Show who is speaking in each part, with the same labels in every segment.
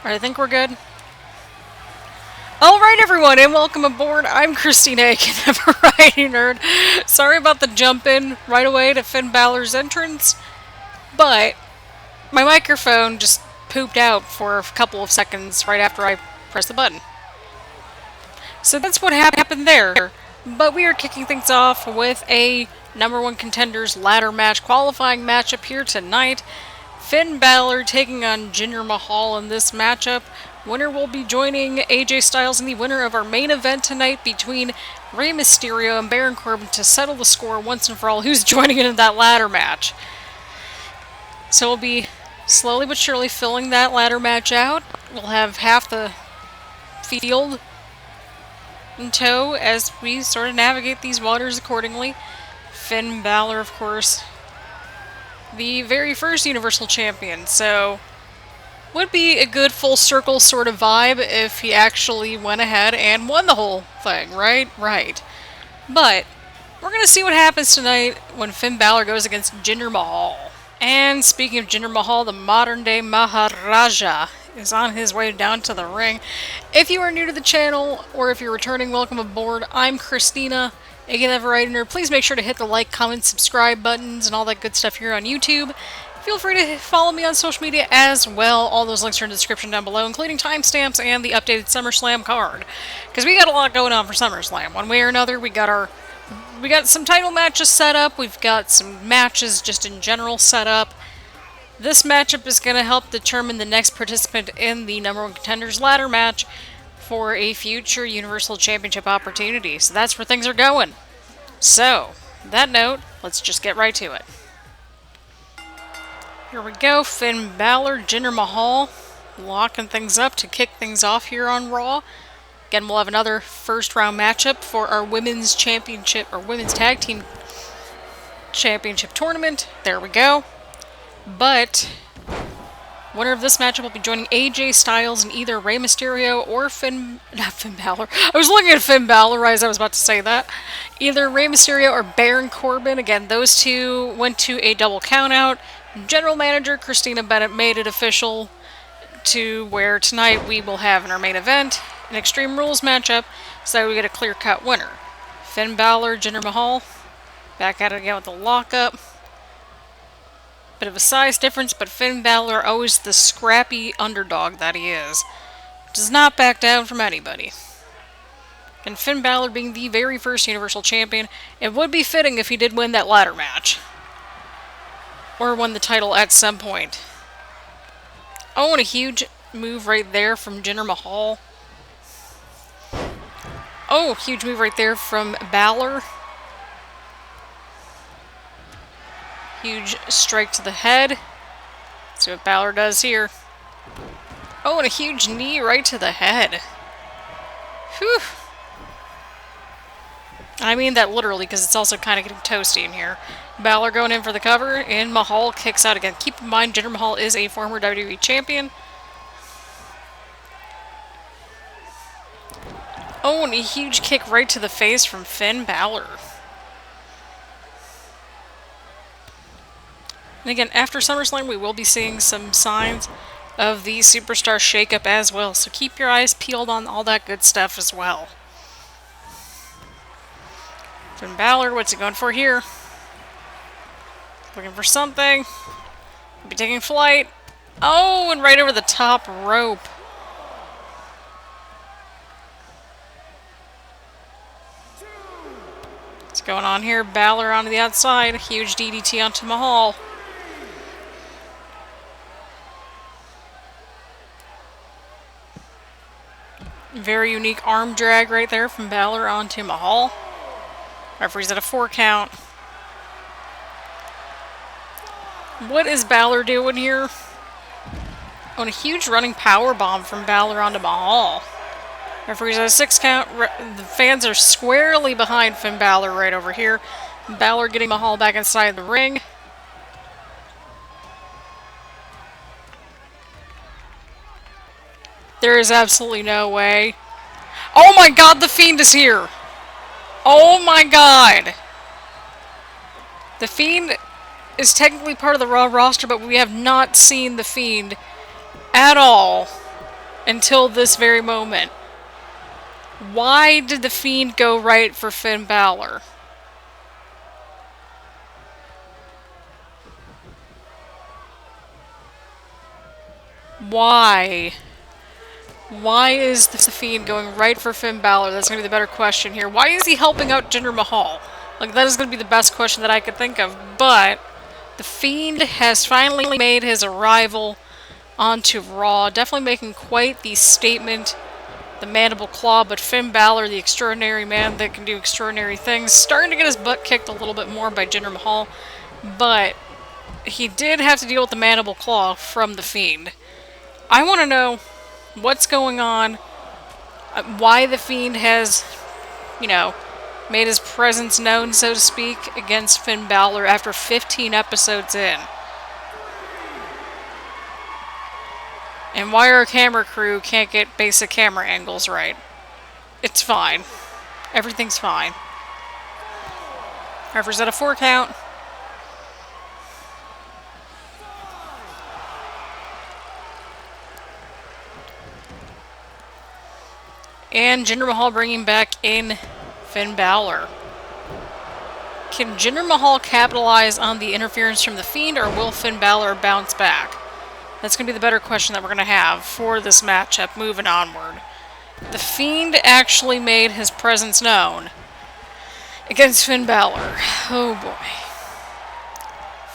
Speaker 1: I think we're good. Alright everyone, and welcome aboard. I'm Christina, aka Variety Nerd. Sorry about the jump in right away to Finn Balor's entrance, but my microphone just pooped out for a couple of seconds right after I pressed the button. So that's what happened there. But we are kicking things off with a number one contenders ladder match qualifying matchup here tonight. Finn Balor taking on Jinder Mahal in this matchup. Winner will be joining AJ Styles in the winner of our main event tonight between Rey Mysterio and Baron Corbin to settle the score once and for all who's joining in that ladder match. So we'll be slowly but surely filling that ladder match out. We'll have half the field in tow as we sort of navigate these waters accordingly. Finn Balor, of course, the very first Universal Champion, so would be a good full circle sort of vibe if he actually went ahead and won the whole thing, right? Right. But we're going to see what happens tonight when Finn Balor goes against Jinder Mahal. And speaking of Jinder Mahal, the modern day Maharaja is on his way down to the ring. If you are new to the channel, or if you're returning, welcome aboard. I'm Christina, aka the Variety Nerd. Please make sure to hit the like, comment, subscribe buttons, and all that good stuff here on YouTube. Feel free to follow me on social media as well. All those links are in the description down below, including timestamps and the updated Summerslam card. Because we got a lot going on for Summerslam. One way or another, we got some title matches set up. We've got some matches just in general set up. This matchup is going to help determine the next participant in the number one contenders ladder match for a future Universal Championship opportunity. So that's where things are going. So, on that note, let's just get right to it. Here we go, Finn Balor, Jinder Mahal, locking things up to kick things off here on Raw. Again, we'll have another first round matchup for our women's championship, or women's tag team championship tournament. There we go. But winner of this matchup will be joining AJ Styles in either Rey Mysterio or not Finn Balor. I was looking at Finn Balor as I was about to say that. Either Rey Mysterio or Baron Corbin. Again, those two went to a double countout. General Manager Christina Bennett made it official to where tonight we will have in our main event an Extreme Rules matchup, so we get a clear-cut winner. Finn Balor, Jinder Mahal, back at it again with the lockup. Bit of a size difference, but Finn Balor, always the scrappy underdog that he is, does not back down from anybody. And Finn Balor being the very first Universal Champion, it would be fitting if he did win that ladder match. Or won the title at some point. Oh, and a huge move right there from Jinder Mahal. Oh, huge move right there from Balor. Huge strike to the head. Let's see what Balor does here. Oh, and a huge knee right to the head. Whew. I mean that literally, because it's also kind of getting toasty in here. Balor going in for the cover, and Mahal kicks out again. Keep in mind, Jinder Mahal is a former WWE champion. Oh, and a huge kick right to the face from Finn Balor. And again, after SummerSlam, we will be seeing some signs of the Superstar shakeup as well. So keep your eyes peeled on all that good stuff as well. Finn Balor, what's he going for here? Looking for something. Be taking flight. Oh, and right over the top rope. What's going on here? Balor onto the outside. Huge DDT onto Mahal. Very unique arm drag right there from Balor onto Mahal. Referee's at a 4 count. What is Balor doing here? Oh, and a huge running power bomb from Balor onto Mahal. Referee's at a 6 count. The fans are squarely behind Finn Balor right over here. Balor getting Mahal back inside the ring. There is absolutely no way. Oh my god, the Fiend is here! Oh my god! The Fiend is technically part of the Raw roster, but we have not seen the Fiend at all until this very moment. Why did the Fiend go right for Finn Balor? Why? Why is the Fiend going right for Finn Balor? That's going to be the better question here. Why is he helping out Jinder Mahal? Like, that is going to be the best question that I could think of. But the Fiend has finally made his arrival onto Raw. Definitely making quite the statement. The Mandible Claw, but Finn Balor, the extraordinary man that can do extraordinary things, starting to get his butt kicked a little bit more by Jinder Mahal. But he did have to deal with the Mandible Claw from the Fiend. I want to know what's going on, why the Fiend has, made his presence known, so to speak, against Finn Balor after 15 episodes in. And why our camera crew can't get basic camera angles right. It's fine. Everything's fine. Referee's at a 4 count. And Jinder Mahal bringing back in Finn Balor. Can Jinder Mahal capitalize on the interference from the Fiend, or will Finn Balor bounce back? That's going to be the better question that we're going to have for this matchup moving onward. The Fiend actually made his presence known against Finn Balor. Oh boy.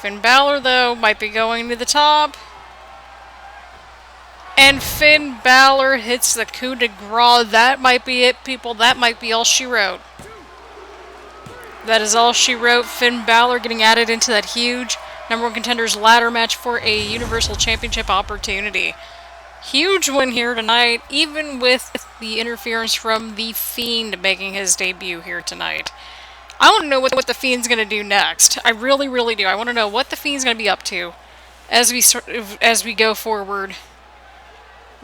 Speaker 1: Finn Balor, though, might be going to the top. And Finn Balor hits the coup de grace. That might be it, people. That might be all she wrote. That is all she wrote. Finn Balor getting added into that huge #1 Contenders ladder match for a Universal Championship opportunity. Huge win here tonight, even with the interference from the Fiend making his debut here tonight. I want to know what the Fiend's going to do next. I really, really do. I want to know what the Fiend's going to be up to as we go forward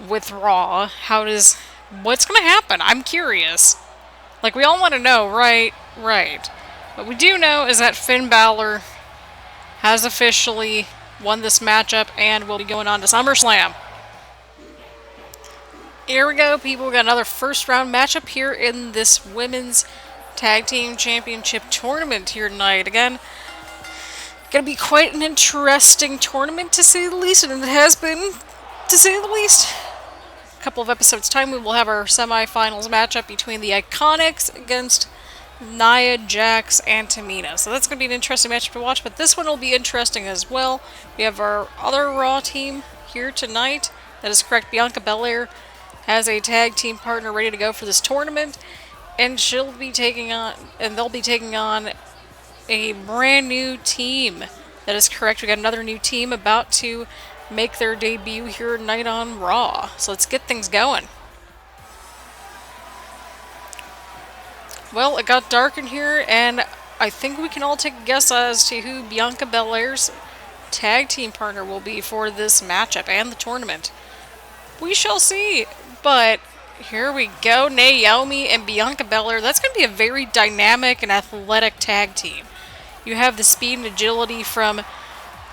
Speaker 1: with Raw. What's going to happen? I'm curious. Like, we all want to know, right? Right. What we do know is that Finn Balor has officially won this matchup and will be going on to SummerSlam. Here we go, people. We got another first round matchup here in this Women's Tag Team Championship tournament here tonight. Again, going to be quite an interesting tournament, to say the least, and it has been, to say the least. A couple of episodes' time, we will have our semifinals matchup between the Iconics against Nia, Jax, and Tamina. So that's going to be an interesting matchup to watch, but this one will be interesting as well. We have our other Raw team here tonight. That is correct. Bianca Belair has a tag team partner ready to go for this tournament, and they'll be taking on a brand new team. That is correct. We got another new team about to make their debut here tonight on Raw. So let's get things going. Well, it got dark in here, and I think we can all take a guess as to who Bianca Belair's tag team partner will be for this matchup and the tournament. We shall see, but here we go. Naomi and Bianca Belair. That's going to be a very dynamic and athletic tag team. You have the speed and agility from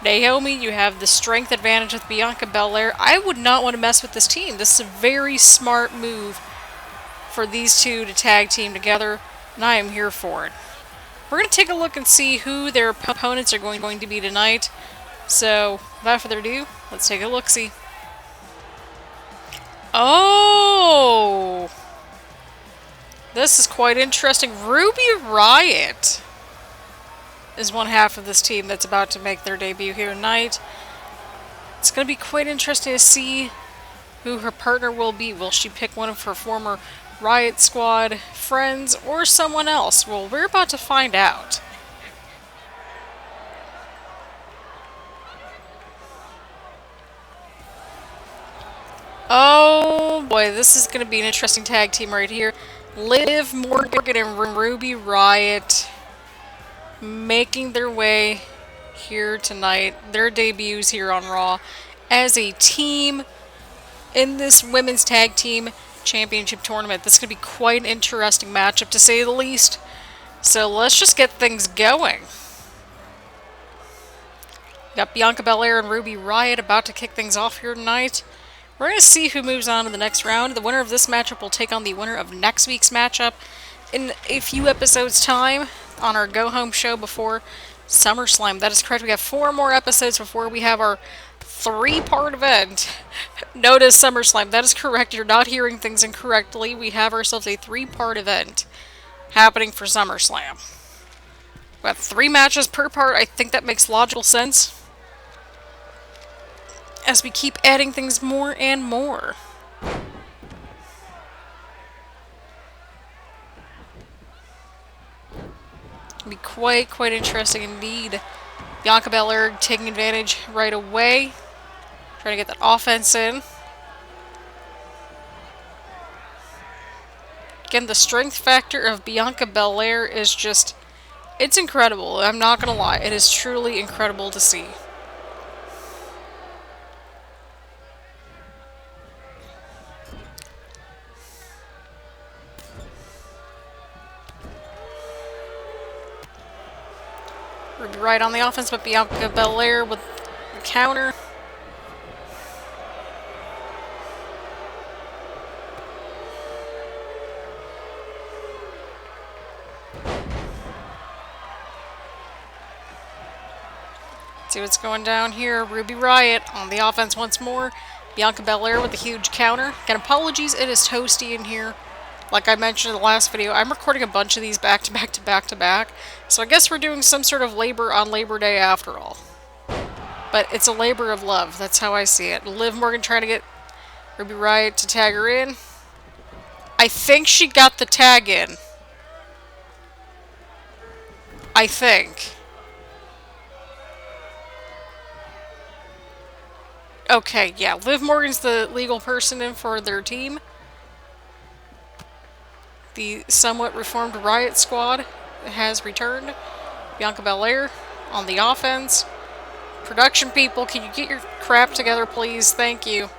Speaker 1: Naomi. You have the strength advantage with Bianca Belair. I would not want to mess with this team. This is a very smart move for these two to tag team together, and I am here for it. We're going to take a look and see who their opponents are going to be tonight. So, without further ado, let's take a look-see. Oh! This is quite interesting. Ruby Riott is one half of this team that's about to make their debut here tonight. It's going to be quite interesting to see who her partner will be. Will she pick one of her former Riott Squad friends or someone else? Well, we're about to find out. Oh boy, this is going to be an interesting tag team right here. Liv Morgan and Ruby Riott making their way here tonight. Their debuts here on Raw as a team in this Women's Tag Team Championship tournament. This is going to be quite an interesting matchup, to say the least. So let's just get things going. Got Bianca Belair and Ruby Riott about to kick things off here tonight. We're going to see who moves on to the next round. The winner of this matchup will take on the winner of next week's matchup in a few episodes' time on our go-home show before Summerslam. That is correct. We have 4 more episodes before we have our 3-part event known as Summerslam. That is correct. You're not hearing things incorrectly. We have ourselves a 3-part event happening for SummerSlam. We have 3 matches per part. I think that makes logical sense as we keep adding things more and more. It'll be quite interesting indeed. Bianca Belair taking advantage right away. Trying to get that offense in. Again, the strength factor of Bianca Belair is just... it's incredible. I'm not gonna lie. It is truly incredible to see. Right on the offense, but Bianca Belair with the counter. See what's going down here. Riott on the offense once more. Bianca Belair with a huge counter. Again, apologies, it is toasty in here. Like I mentioned in the last video, I'm recording a bunch of these back to back to back to back. So I guess we're doing some sort of labor on Labor Day after all. But it's a labor of love. That's how I see it. Liv Morgan trying to get Riott to tag her in. I think she got the tag in. I think. Okay, yeah. Liv Morgan's the legal person in for their team. The somewhat reformed Riott squad has returned. Bianca Belair on the offense. Production people, can you get your crap together, please? Thank you.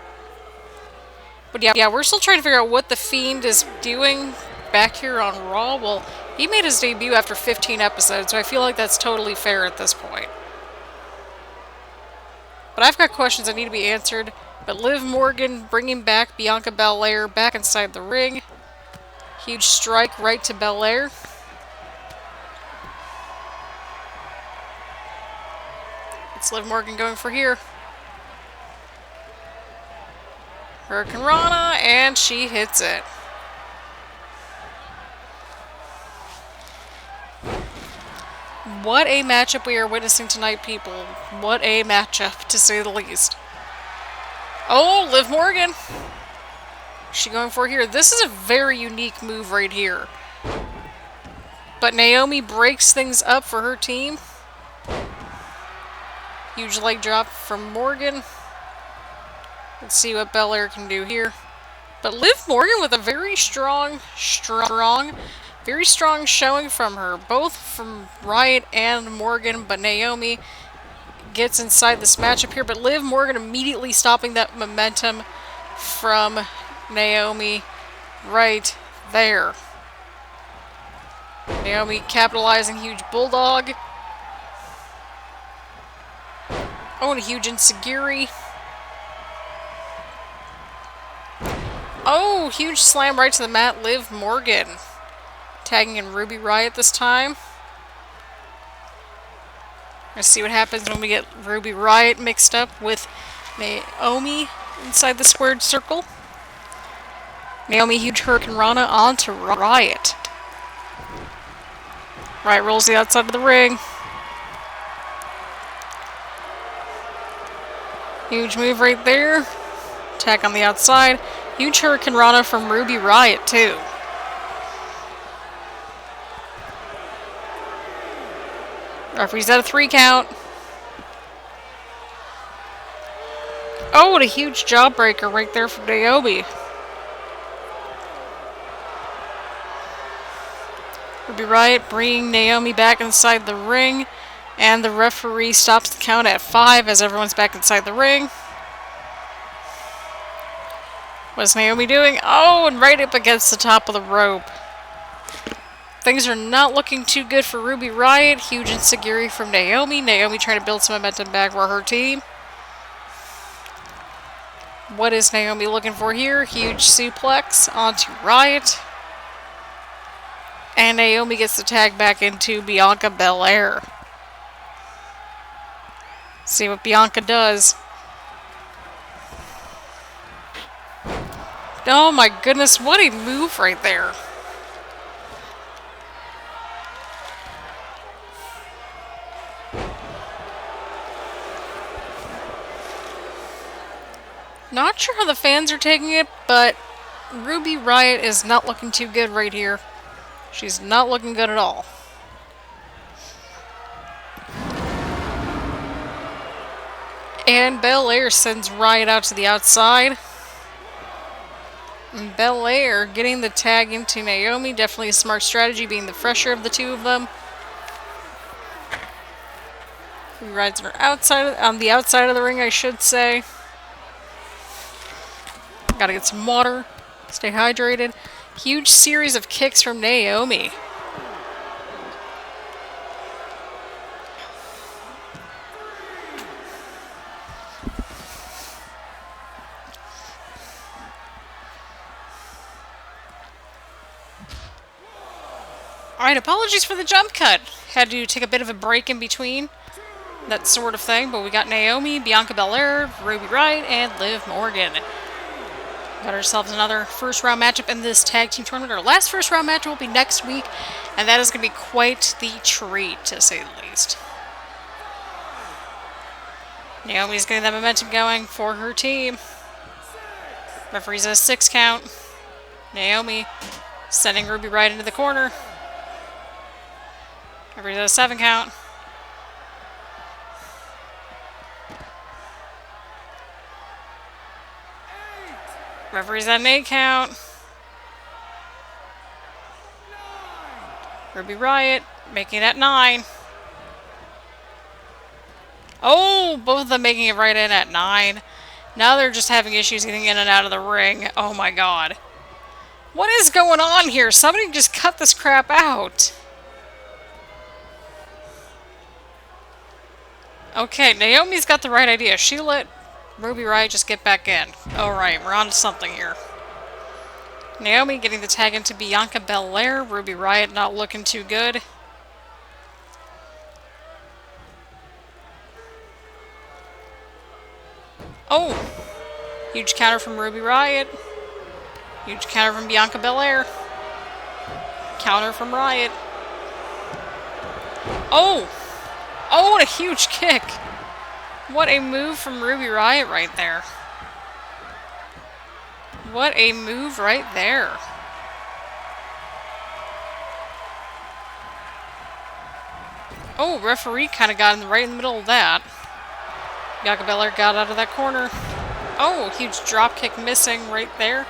Speaker 1: But yeah, we're still trying to figure out what the Fiend is doing back here on Raw. Well, he made his debut after 15 episodes, so I feel like that's totally fair at this point. But I've got questions that need to be answered. But Liv Morgan bringing back Bianca Belair back inside the ring. Huge strike right to Belair. It's Liv Morgan going for here. Hurricane Rana, and she hits it. What a matchup we are witnessing tonight, people. What a matchup, to say the least. Oh, Liv Morgan. What's she going for here? This is a very unique move right here. But Naomi breaks things up for her team. Huge leg drop from Morgan. Let's see what Belair can do here. But Liv Morgan with a very strong showing from her. Both from Riott and Morgan, but Naomi gets inside this matchup here. But Liv Morgan immediately stopping that momentum from Naomi right there. Naomi capitalizing, huge bulldog. Oh, and a huge enziguri. Oh, huge slam right to the mat. Liv Morgan tagging in Riott this time. Let's see what happens when we get Riott mixed up with Naomi inside the squared circle. Naomi, huge Hurricane Rana onto Riott. Riott rolls the outside of the ring. Huge move right there. Attack on the outside. Huge Hurricane Rana from Riott too. Referee's at a 3 count. Oh, what a huge jawbreaker right there from Naomi. Riott bringing Naomi back inside the ring. And the referee stops the count at 5 as everyone's back inside the ring. What's Naomi doing? Oh, and right up against the top of the rope. Things are not looking too good for Riott. Huge enziguri from Naomi. Naomi trying to build some momentum back for her team. What is Naomi looking for here? Huge suplex onto Riott. And Naomi gets the tag back into Bianca Belair. See what Bianca does. Oh my goodness, what a move right there. Not sure how the fans are taking it, but Ruby Riott is not looking too good right here. She's not looking good at all. And Belair sends Riott out to the outside. And Belair getting the tag into Naomi. Definitely a smart strategy, being the fresher of the two of them. He rides her on the outside of the ring, I should say. Gotta get some water. Stay hydrated. Huge series of kicks from Naomi. Alright, apologies for the jump cut. Had to take a bit of a break in between. That sort of thing. But we got Naomi, Bianca Belair, Ruby Riott, and Liv Morgan. Got ourselves another first round matchup in this tag team tournament. Our last first round match will be next week, and that is going to be quite the treat, to say the least. Naomi's getting that momentum going for her team. Referee's at a 6 count. Naomi sending Ruby Riott into the corner. Referee's at a 7 count. Referee's at an 8 count. Ruby Riott making it at 9. Oh, both of them making it right in at 9. Now they're just having issues getting in and out of the ring. Oh my god. What is going on here? Somebody just cut this crap out. Okay, Naomi's got the right idea. She let Ruby Riott just get back in. Alright, we're on to something here. Naomi getting the tag into Bianca Belair. Ruby Riott not looking too good. Oh! Huge counter from Ruby Riott. Huge counter from Bianca Belair. Counter from Riott. Oh! Oh, what a huge kick! What a move from Ruby Riott right there. What a move right there. Oh, referee kind of got right in the middle of that. Bianca Belair got out of that corner. Oh, huge drop kick missing right there.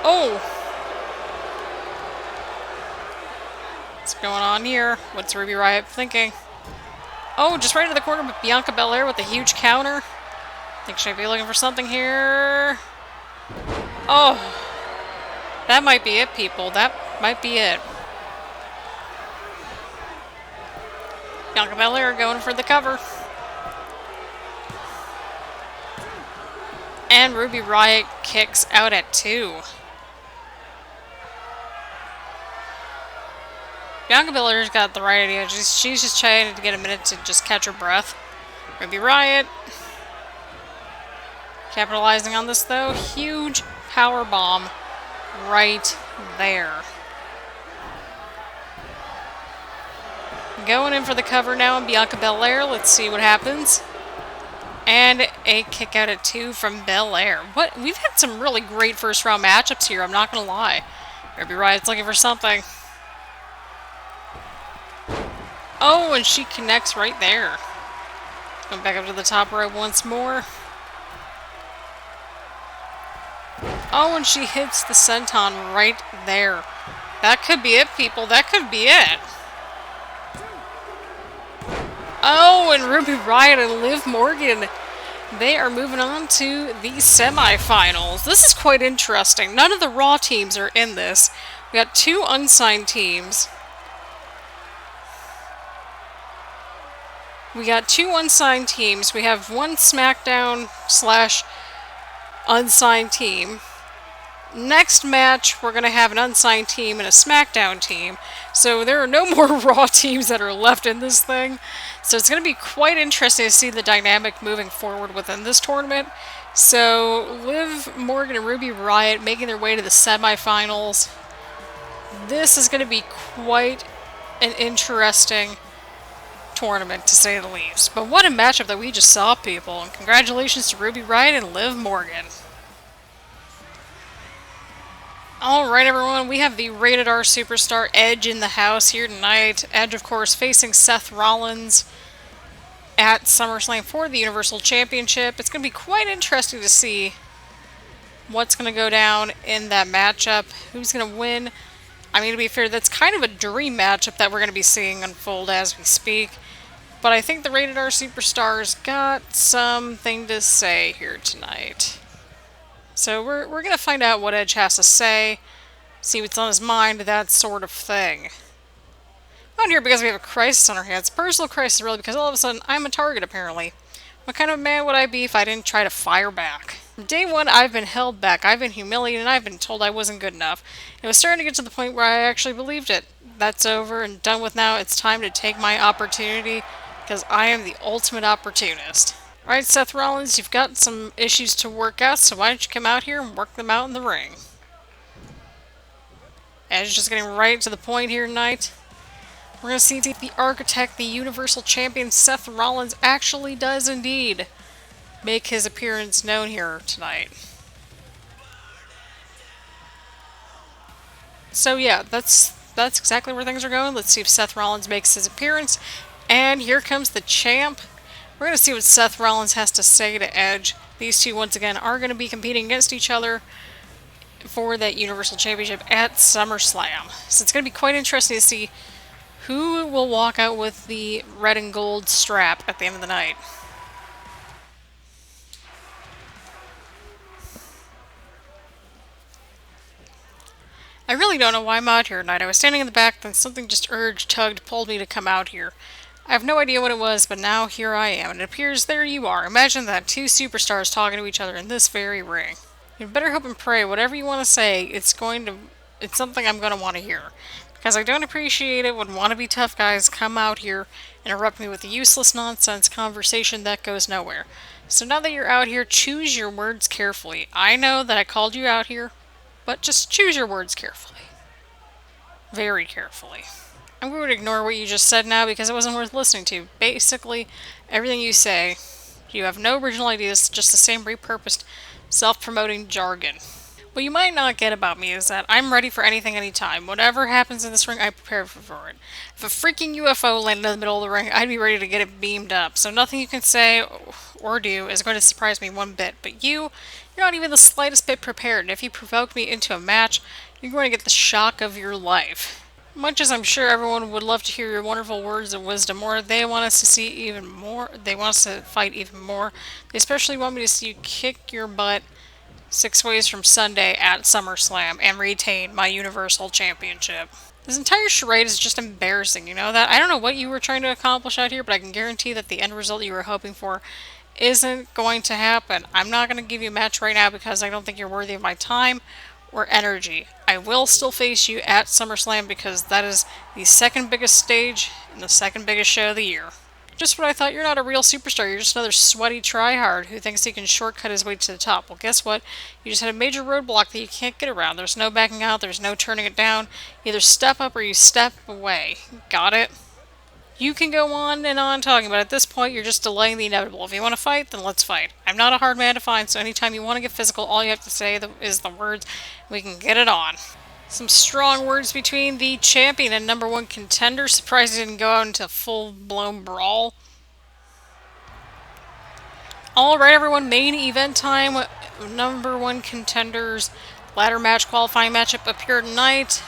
Speaker 1: Oh! What's going on here? What's Ruby Riott thinking? Oh, just right into the corner with Bianca Belair with a huge counter. Think she might be looking for something here. Oh! That might be it, people. That might be it. Bianca Belair going for the cover. And Ruby Riott kicks out at 2. Bianca Belair's got the right idea. She's just trying to get a minute to just catch her breath. Ruby Riott capitalizing on this though. Huge power bomb right there. Going in for the cover now on Bianca Belair. Let's see what happens. And a kick out at 2 from Belair. What? We've had some really great first round matchups here, I'm not going to lie. Ruby Riott's looking for something. Oh, and she connects right there. Going back up to the top rope once more. Oh, and she hits the senton right there. That could be it, people. That could be it. Oh, and Ruby Riott and Liv Morgan, they are moving on to the semifinals. This is quite interesting. None of the Raw teams are in this. We got 2 unsigned teams. We got 2 unsigned teams. We have 1 SmackDown / unsigned team. Next match, we're going to have an unsigned team and a SmackDown team. So there are no more Raw teams that are left in this thing. So it's going to be quite interesting to see the dynamic moving forward within this tournament. So Liv Morgan and Ruby Riott making their way to the semifinals. This is going to be quite an interesting tournament, to say the least. But what a matchup that we just saw, people. And congratulations to Ruby Riott and Liv Morgan. Alright everyone, we have the Rated R Superstar Edge in the house here tonight. Edge, of course, facing Seth Rollins at SummerSlam for the Universal Championship. It's going to be quite interesting to see what's going to go down in that matchup. Who's going to win? I mean, to be fair, that's kind of a dream matchup that we're going to be seeing unfold as we speak. But I think the Rated R Superstar's got something to say here tonight. So we're going to find out what Edge has to say, see what's on his mind, that sort of thing. I'm here because we have a crisis on our hands. Personal crisis, really, because all of a sudden I'm a target, apparently. What kind of man would I be if I didn't try to fire back? From day one, I've been held back. I've been humiliated, and I've been told I wasn't good enough. It was starting to get to the point where I actually believed it. That's over and done with now. It's time to take my opportunity, because I am the ultimate opportunist. Alright, Seth Rollins, you've got some issues to work out, so why don't you come out here and work them out in the ring? Edge just getting right to the point here tonight. We're going to see if the Architect, the Universal Champion, Seth Rollins, actually does indeed make his appearance known here tonight. So yeah, that's exactly where things are going. Let's see if Seth Rollins makes his appearance. And here comes the champ. We're going to see what Seth Rollins has to say to Edge. These two, once again, are going to be competing against each other for that Universal Championship at SummerSlam. So it's going to be quite interesting to see who will walk out with the red and gold strap at the end of the night. I really don't know why I'm out here tonight. I was standing in the back, then something just tugged, pulled me to come out here. I have no idea what it was, but now here I am, and it appears there you are. Imagine that, 2 superstars talking to each other in this very ring. You better hope and pray, whatever you want to say, it's something I'm going to want to hear. Because I don't appreciate it when wannabe tough guys come out here and interrupt me with a useless nonsense conversation that goes nowhere. So now that you're out here, choose your words carefully. I know that I called you out here, but just choose your words carefully. Very carefully. I'm going to ignore what you just said now because it wasn't worth listening to. Basically, everything you say, you have no original ideas, just the same repurposed, self-promoting jargon. What you might not get about me is that I'm ready for anything anytime. Whatever happens in this ring, I prepare for it. If a freaking UFO landed in the middle of the ring, I'd be ready to get it beamed up. So nothing you can say or do is going to surprise me one bit. But you're not even the slightest bit prepared. And if you provoke me into a match, you're going to get the shock of your life. Much as I'm sure everyone would love to hear your wonderful words of wisdom, or they want us to see even more, they want us to fight even more. They especially want me to see you kick your butt 6 ways from Sunday at SummerSlam and retain my Universal Championship. This entire charade is just embarrassing, you know that? I don't know what you were trying to accomplish out here, but I can guarantee that the end result you were hoping for isn't going to happen. I'm not going to give you a match right now because I don't think you're worthy of my time or energy. I will still face you at SummerSlam because that is the second biggest stage and the second biggest show of the year. Just what I thought, you're not a real superstar, you're just another sweaty tryhard who thinks he can shortcut his way to the top. Well, guess what? You just had a major roadblock that you can't get around. There's no backing out, there's no turning it down. Either step up or you step away. Got it? You can go on and on talking, but at this point, you're just delaying the inevitable. If you want to fight, then let's fight. I'm not a hard man to find, so anytime you want to get physical, all you have to say is the words, we can get it on. Some strong words between the champion and #1 contender. Surprised he didn't go out into full-blown brawl. Alright everyone, main event time. #1 contenders ladder match qualifying matchup up here tonight.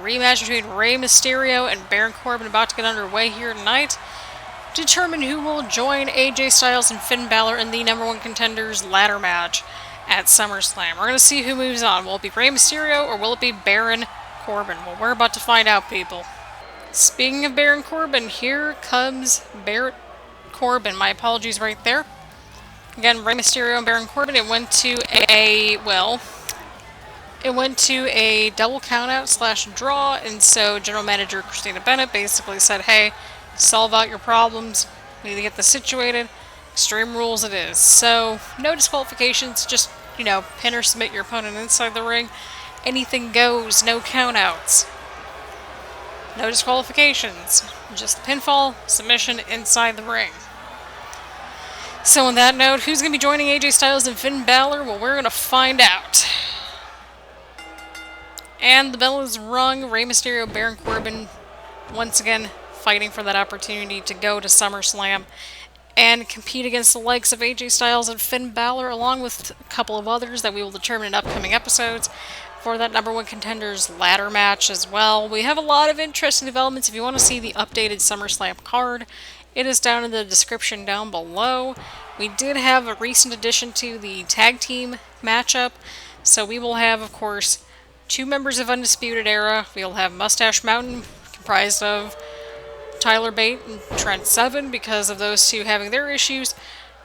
Speaker 1: Rematch between Rey Mysterio and Baron Corbin about to get underway here tonight. Determine who will join AJ Styles and Finn Balor in the #1 contenders ladder match at SummerSlam. We're going to see who moves on. Will it be Rey Mysterio or will it be Baron Corbin? Well, we're about to find out, people. Speaking of Baron Corbin, here comes Corbin. My apologies right there. Again, Rey Mysterio and Baron Corbin. It went to a double countout / draw, and so General Manager Christina Bennett basically said, hey, solve out your problems. We need to get this situated. Extreme Rules it is. So, no disqualifications, just, pin or submit your opponent inside the ring. Anything goes, no countouts. No disqualifications. Just pinfall, submission inside the ring. So on that note, who's going to be joining AJ Styles and Finn Balor? Well, we're going to find out. And the bell is rung. Rey Mysterio, Baron Corbin, once again fighting for that opportunity to go to SummerSlam and compete against the likes of AJ Styles and Finn Balor, along with a couple of others that we will determine in upcoming episodes for that #1 Contenders ladder match as well. We have a lot of interesting developments. If you want to see the updated SummerSlam card, it is down in the description down below. We did have a recent addition to the tag team matchup, so we will have, of course, 2 members of Undisputed Era. We'll have Mustache Mountain, comprised of Tyler Bate and Trent Seven, because of those two having their issues.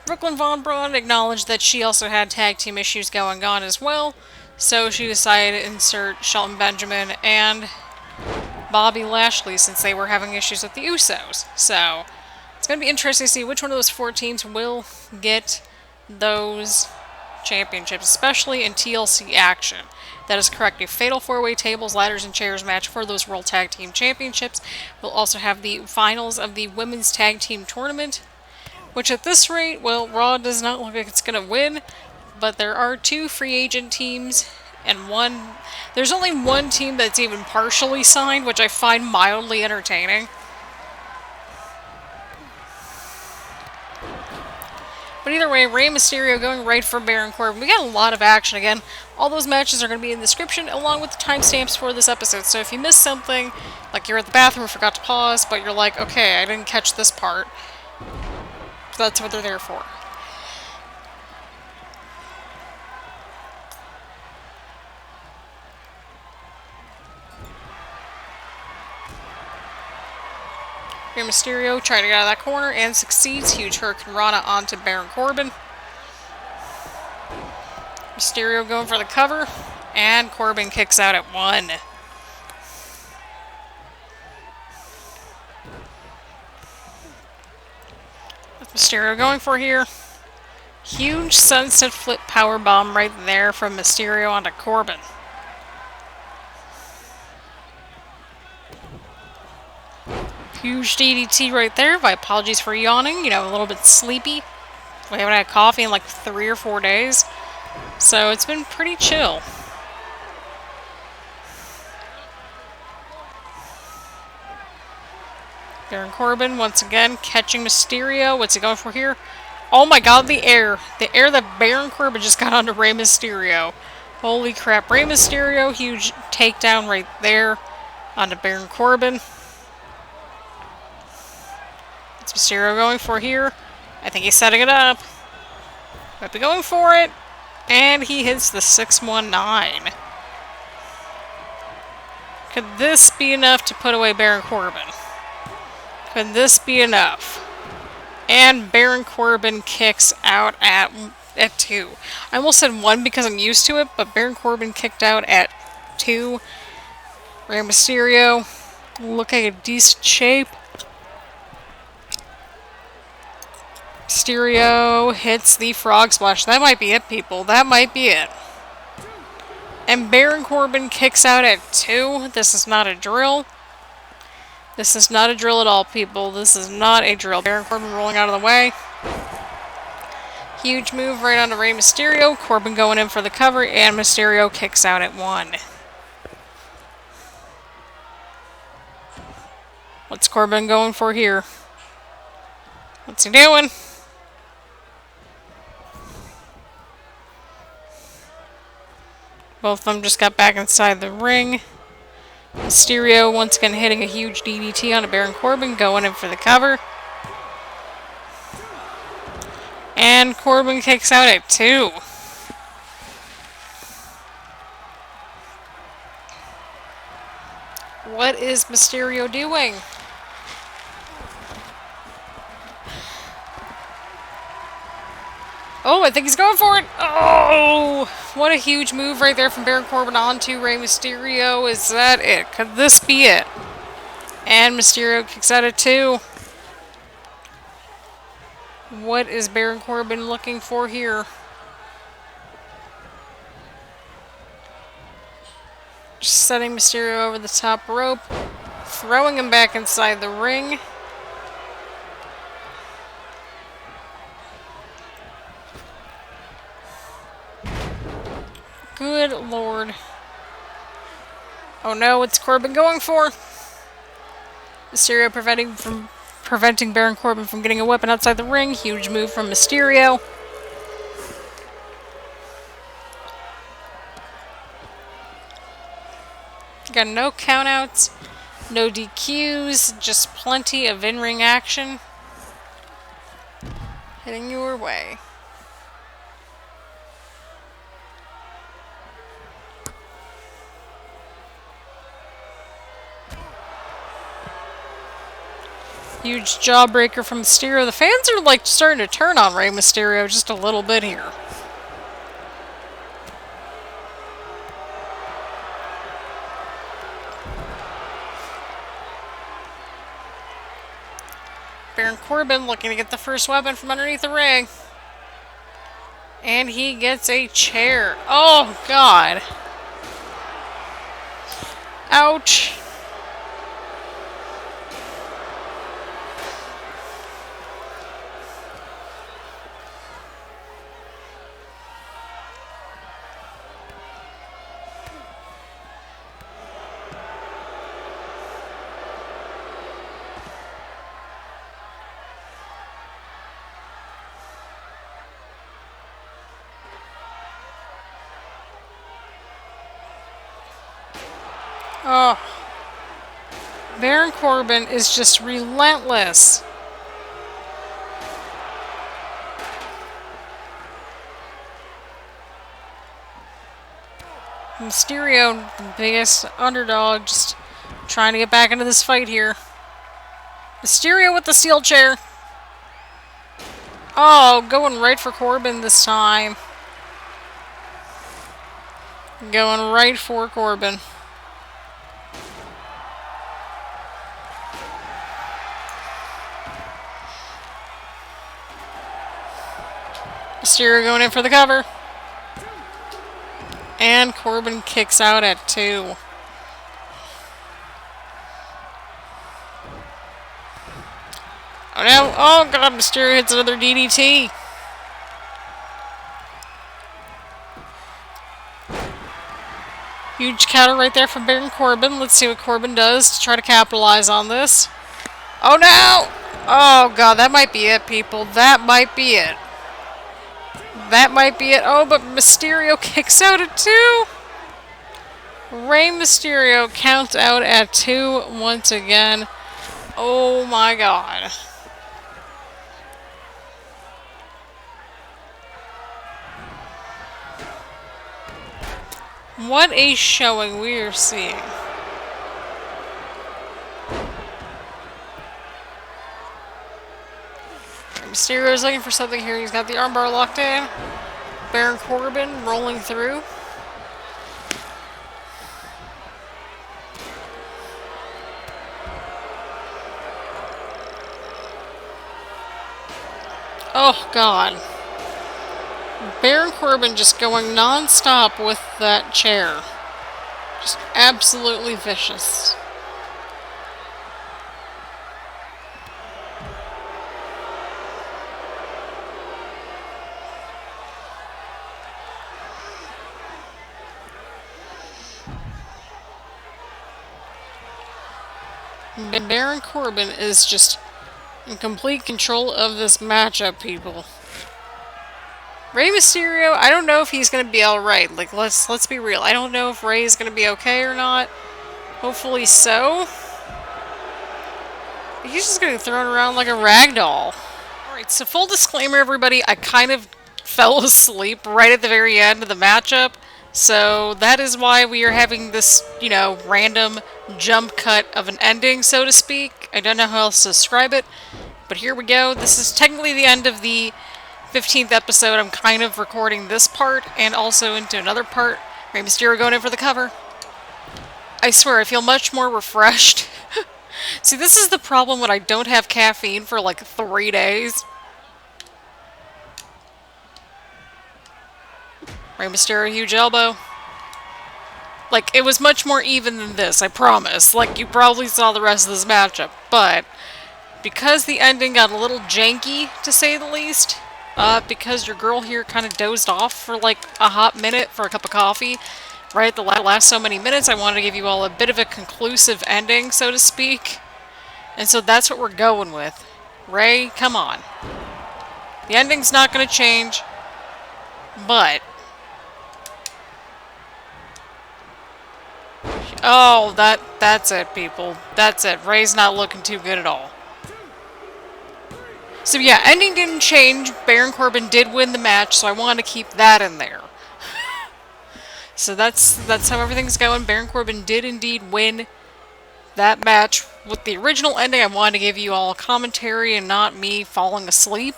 Speaker 1: Brooklyn Von Braun acknowledged that she also had tag team issues going on as well, so she decided to insert Shelton Benjamin and Bobby Lashley since they were having issues with the Usos. So it's going to be interesting to see which one of those 4 teams will get those championships, especially in TLC action. That is correct. A fatal 4-way tables, ladders, and chairs match for those World Tag Team Championships. We'll also have the finals of the Women's Tag Team Tournament, which at this rate, well, Raw does not look like it's going to win, but there are 2 free agent teams, and there's only 1 team that's even partially signed, which I find mildly entertaining. But either way, Rey Mysterio going right for Baron Corbin. We got a lot of action again. All those matches are going to be in the description, along with the timestamps for this episode. So if you missed something, like you're at the bathroom and forgot to pause, but you're like, okay, I didn't catch this part, that's what they're there for. Rey Mysterio trying to get out of that corner and succeeds. Huge Hurricane Rana onto Baron Corbin. Mysterio going for the cover, and Corbin kicks out at 1. What's Mysterio going for here? Huge sunset flip powerbomb right there from Mysterio onto Corbin. Huge DDT right there. My apologies for yawning. A little bit sleepy. We haven't had coffee in like 3 or 4 days. So it's been pretty chill. Baron Corbin once again catching Mysterio. What's he going for here? Oh my god, the air. The air that Baron Corbin just got onto Rey Mysterio. Holy crap. Rey Mysterio, huge takedown right there onto Baron Corbin. What's Mysterio going for here? I think he's setting it up. Might be going for it. And he hits the 619. Could this be enough to put away Baron Corbin? Could this be enough? And Baron Corbin kicks out at 2. I almost said 1 because I'm used to it, but Baron Corbin kicked out at 2. Rey Mysterio looking in decent shape. Mysterio hits the frog splash. That might be it, people. That might be it. And Baron Corbin kicks out at 2. This is not a drill. This is not a drill at all, people. This is not a drill. Baron Corbin rolling out of the way. Huge move right onto Rey Mysterio. Corbin going in for the cover, and Mysterio kicks out at 1. What's Corbin going for here? What's he doing? Both of them just got back inside the ring. Mysterio once again hitting a huge DDT on a Baron Corbin, going in for the cover. And Corbin kicks out at 2. What is Mysterio doing? Oh, I think he's going for it. Oh, what a huge move right there from Baron Corbin onto Rey Mysterio. Is that it? Could this be it? And Mysterio kicks out at 2. What is Baron Corbin looking for here? Just setting Mysterio over the top rope. Throwing him back inside the ring. Good lord. Oh no, what's Corbin going for? Mysterio preventing Baron Corbin from getting a weapon outside the ring. Huge move from Mysterio. Got no countouts, no DQs, just plenty of in-ring action. Heading your way. Huge jawbreaker from Mysterio. The fans are like starting to turn on Rey Mysterio just a little bit here. Baron Corbin looking to get the first weapon from underneath the ring. And he gets a chair. Oh, God. Ouch. Oh. Baron Corbin is just relentless. Mysterio, the biggest underdog, just trying to get back into this fight here. Mysterio with the steel chair. Oh, going right for Corbin this time. Going right for Corbin. Mysterio going in for the cover. And Corbin kicks out at 2. Oh no. Oh god, Mysterio hits another DDT. Huge counter right there from Baron Corbin. Let's see what Corbin does to try to capitalize on this. Oh no! Oh god, that might be it, people. That might be it. That might be it. Oh, but Mysterio kicks out at 2. Rey Mysterio counts out at 2 once again. Oh my god. What a showing we are seeing. Mysterio's looking for something here. He's got the armbar locked in. Baron Corbin rolling through. Oh, God. Baron Corbin just going non-stop with that chair. Just absolutely vicious. Baron Corbin is just in complete control of this matchup, people. Rey Mysterio, I don't know if he's gonna be alright. Like, let's be real. I don't know if Rey is gonna be okay or not. Hopefully so. He's just getting thrown around like a rag doll. Alright, so full disclaimer, everybody, I kind of fell asleep right at the very end of the matchup. So that is why we are having this, you know, random jump cut of an ending, so to speak. I don't know how else to describe it, but here we go. This is technically the end of the 15th episode, I'm kind of recording this part and also into another part. Rey Mysterio going in for the cover. I swear, I feel much more refreshed. See, this is the problem when I don't have caffeine for like 3 days. Rey Mysterio, huge elbow. Like, it was much more even than this, I promise. Like, you probably saw the rest of this matchup. But, because the ending got a little janky, to say the least, because your girl here kind of dozed off for like a hot minute for a cup of coffee, right? The last so many minutes, I wanted to give you all a bit of a conclusive ending, so to speak. And so that's what we're going with. Rey, come on. The ending's not going to change, but... Oh, that's it, people. That's it. Rey's not looking too good at all. So yeah, ending didn't change. Baron Corbin did win the match, so I want to keep that in there. So that's how everything's going. Baron Corbin did indeed win that match. With the original ending, I wanted to give you all a commentary and not me falling asleep,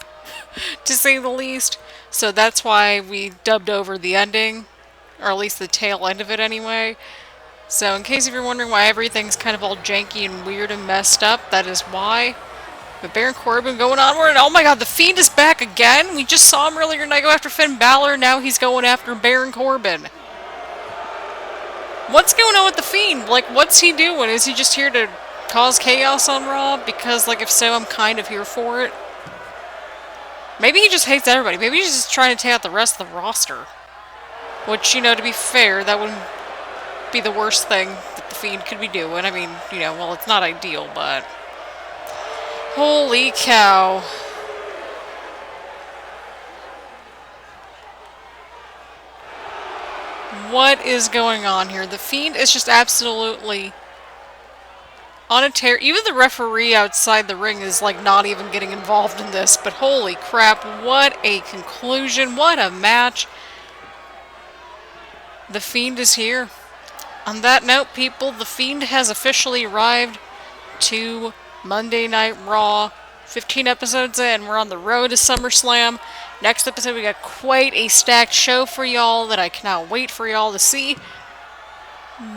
Speaker 1: to say the least. So that's why we dubbed over the ending, or at least the tail end of it anyway. So in case if you're wondering why everything's kind of all janky and weird and messed up, that is why. But Baron Corbin going onward, and oh my god, the Fiend is back again! We just saw him earlier tonight go after Finn Balor, now he's going after Baron Corbin. What's going on with the Fiend? Like, what's he doing? Is he just here to cause chaos on Raw? Because, like, if so, I'm kind of here for it. Maybe he just hates everybody. Maybe he's just trying to take out the rest of the roster. Which, you know, to be fair, that wouldn't be the worst thing that the Fiend could be doing. I mean, you know, well, it's not ideal, but... Holy cow. What is going on here? The Fiend is just absolutely on a tear. Even the referee outside the ring is like not even getting involved in this, but holy crap, what a conclusion, what a match. The Fiend is here. On that note, people, the Fiend has officially arrived to Monday Night Raw. 15 episodes in, we're on the road to SummerSlam. Next episode, we got quite a stacked show for y'all that I cannot wait for y'all to see.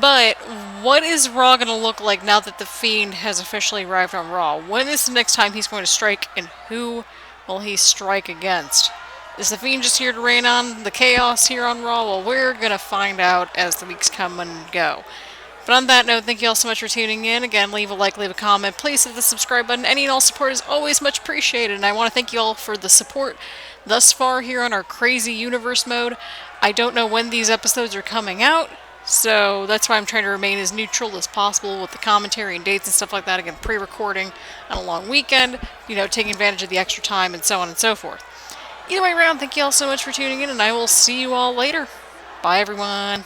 Speaker 1: But what is Raw going to look like now that the Fiend has officially arrived on Raw? When is the next time he's going to strike, and who will he strike against? Is the Fiend just here to rain on the chaos here on Raw? Well, we're going to find out as the weeks come and go. But on that note, thank you all so much for tuning in. Again, leave a like, leave a comment. Please hit the subscribe button. Any and all support is always much appreciated. And I want to thank you all for the support thus far here on our crazy universe mode. I don't know when these episodes are coming out, so that's why I'm trying to remain as neutral as possible with the commentary and dates and stuff like that. Again, pre-recording on a long weekend, you know, taking advantage of the extra time and so on and so forth. Either way around, thank you all so much for tuning in, and I will see you all later. Bye, everyone.